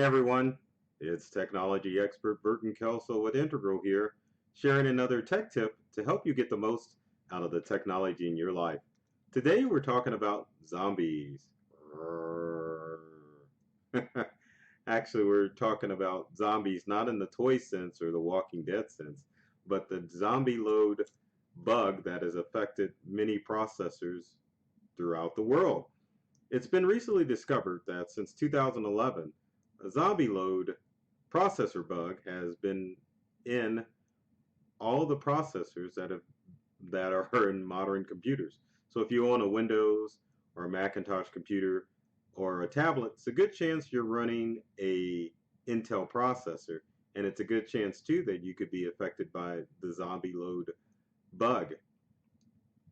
Hey everyone, it's technology expert Burton Kelso with Integral here, sharing another tech tip to help you get the most out of the technology in your life. Today we're talking about zombies. Actually, we're talking about zombies not in the toy sense or the Walking Dead sense, but the ZombieLoad bug that has affected many processors throughout the world. It's been recently discovered that since 2011, a ZombieLoad processor bug has been in all the processors that are in modern computers. So if you own a Windows or a Macintosh computer or a tablet, it's a good chance you're running a Intel processor, and it's a good chance too that you could be affected by the ZombieLoad bug.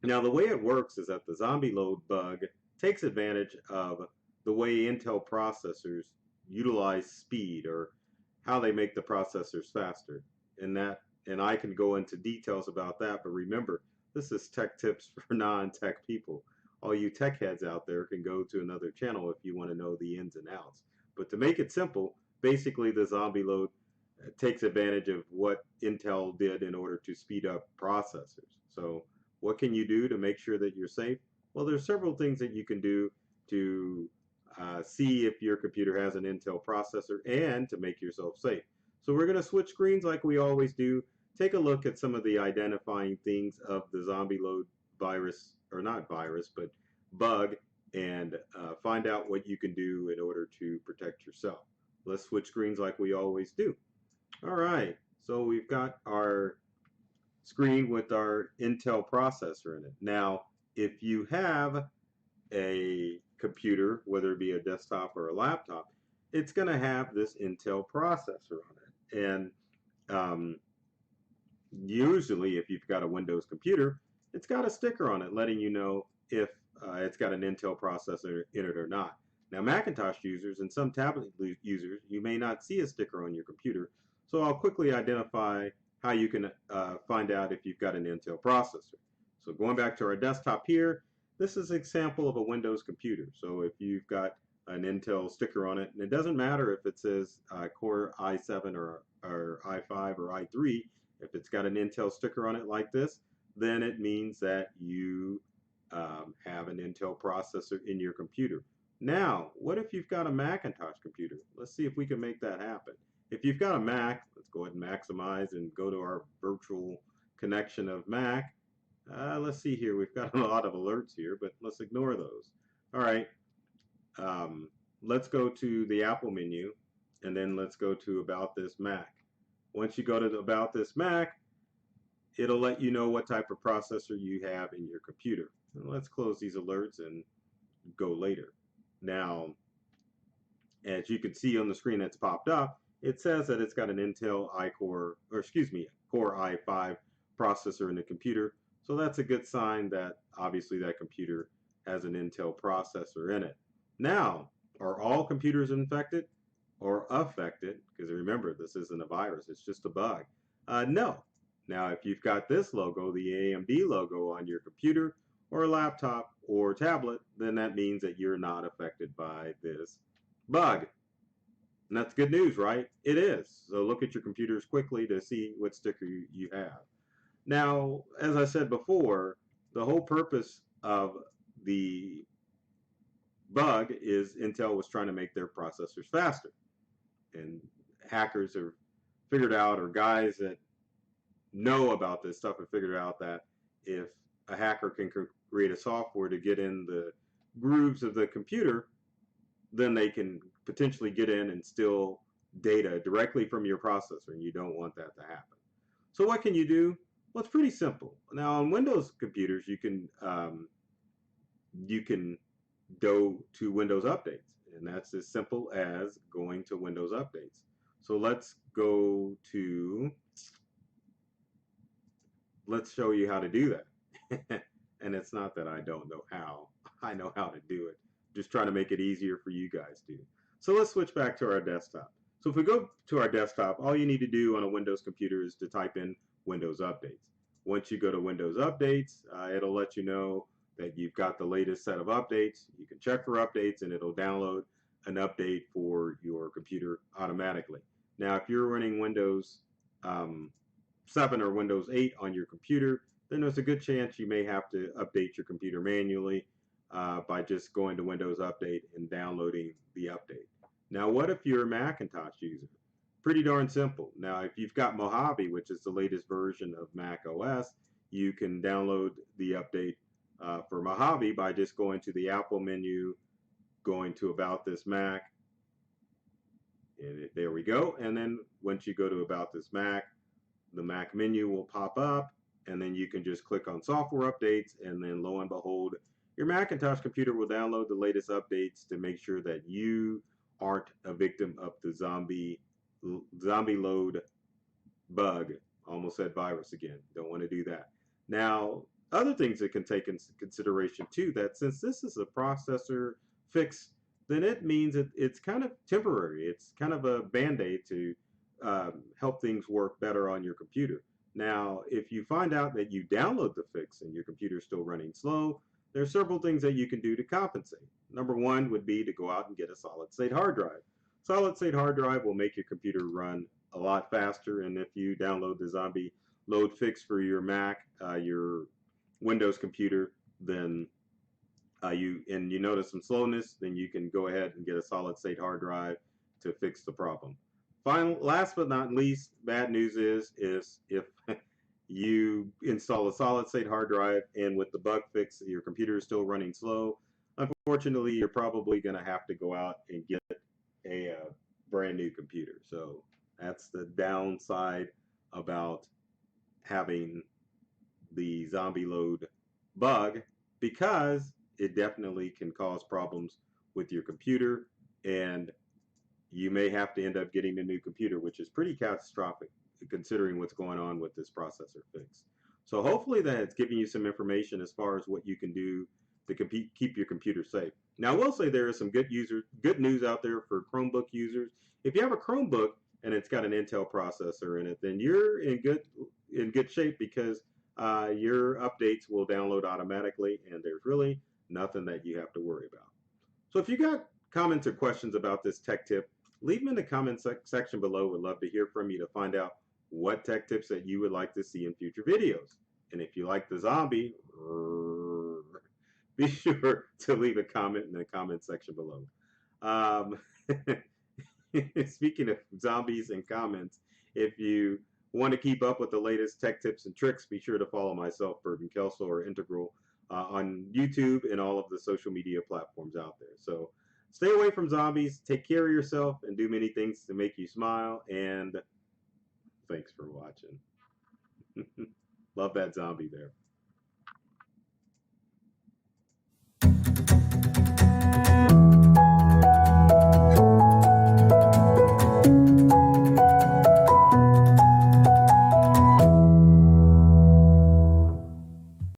Now, the way it works is that the zombie load bug takes advantage of the way Intel processors utilize speed or how they make the processors faster. And I can go into details about that, but remember, this is tech tips for non-tech people. All you tech heads out there can go to another channel if you want to know the ins and outs. But to make it simple, basically the zombie load takes advantage of what Intel did in order to speed up processors. So what can you do to make sure that you're safe? Well, there's several things that you can do to see if your computer has an Intel processor and to make yourself safe. So we're going to switch screens like we always do. Take a look at some of the identifying things of the zombie load virus, or not virus, but bug, and find out what you can do in order to protect yourself. Let's switch screens like we always do. All right, so we've got our screen with our Intel processor in it. Now, if you have a computer, whether it be a desktop or a laptop, it's going to have this Intel processor on it. And usually, if you've got a Windows computer, it's got a sticker on it letting you know if it's got an Intel processor in it or not. Now, Macintosh users and some tablet users, you may not see a sticker on your computer, so I'll quickly identify how you can find out if you've got an Intel processor. So going back to our desktop here, this is an example of a Windows computer. So if you've got an Intel sticker on it, and it doesn't matter if it says Core i7 or i5 or i3, if it's got an Intel sticker on it like this, then it means that you have an Intel processor in your computer. Now, what if you've got a Macintosh computer? Let's see if we can make that happen. If you've got a Mac, let's go ahead and maximize and go to our virtual connection of Mac. Let's see here. We've got a lot of alerts here, but let's ignore those. All right. Let's go to the Apple menu, and then let's go to About This Mac. Once you go to About This Mac, it'll let you know what type of processor you have in your computer. And let's close these alerts and go later. Now, as you can see on the screen that's popped up, it says that it's got an Intel Core i5 processor in the computer. So that's a good sign that obviously that computer has an Intel processor in it. Now, are all computers infected or affected? Because remember, this isn't a virus, it's just a bug. No. Now, if you've got this logo, the AMD logo on your computer or laptop or tablet, then that means that you're not affected by this bug. And that's good news, right? It is. So look at your computers quickly to see what sticker you have. Now, as I said before, the whole purpose of the bug is Intel was trying to make their processors faster. And hackers have figured out, or guys that know about this stuff have figured out that if a hacker can create a software to get in the grooves of the computer, then they can potentially get in and steal data directly from your processor, and you don't want that to happen. So what can you do? Well, it's pretty simple. Now, on Windows computers, you can go to Windows Updates, and that's as simple as going to Windows Updates. So let's show you how to do that. And it's not that I don't know how. I know how to do it. Just trying to make it easier for you guys to. So let's switch back to our desktop. So if we go to our desktop, all you need to do on a Windows computer is to type in Windows Updates. Once you go to Windows Updates, it'll let you know that you've got the latest set of updates. You can check for updates and it'll download an update for your computer automatically. Now, if you're running Windows 7 or Windows 8 on your computer, then there's a good chance you may have to update your computer manually by just going to Windows Update and downloading the update. Now, what if you're a Macintosh user? Pretty darn simple. Now, if you've got Mojave, which is the latest version of Mac OS, you can download the update for Mojave by just going to the Apple menu, going to About This Mac, and there we go. And then once you go to About This Mac, the Mac menu will pop up, and then you can just click on Software Updates, and then lo and behold, your Macintosh computer will download the latest updates to make sure that you aren't a victim of the ZombieLoad bug. Almost said virus again. Don't want to do that. Now, other things that can take into consideration too, that since this is a processor fix, then it means it's kind of temporary. It's kind of a band-aid to help things work better on your computer. Now, if you find out that you download the fix and your computer is still running slow, there are several things that you can do to compensate. Number one would be to go out and get a solid-state hard drive. Solid-state hard drive will make your computer run a lot faster, and if you download the ZombieLoad fix for your Mac, your Windows computer, then you notice some slowness, then you can go ahead and get a solid-state hard drive to fix the problem. Last but not least, bad news is if you install a solid-state hard drive and with the bug fix, your computer is still running slow, unfortunately, you're probably going to have to go out and get a brand new computer. So that's the downside about having the ZombieLoad bug, because it definitely can cause problems with your computer, and you may have to end up getting a new computer, which is pretty catastrophic considering what's going on with this processor fix. So hopefully that's giving you some information as far as what you can do to keep your computer safe. Now, I will say there is some good news out there for Chromebook users. If you have a Chromebook and it's got an Intel processor in it, then you're in good shape, because your updates will download automatically, and there's really nothing that you have to worry about. So if you got comments or questions about this tech tip, leave them in the comment section below. We'd love to hear from you to find out what tech tips that you would like to see in future videos. And if you like the zombie, be sure to leave a comment in the comment section below. Speaking of zombies and comments, if you want to keep up with the latest tech tips and tricks, be sure to follow myself, Burton, Kelso, or Integral on YouTube and all of the social media platforms out there. So stay away from zombies, take care of yourself, and do many things to make you smile. And thanks for watching. Love that zombie there.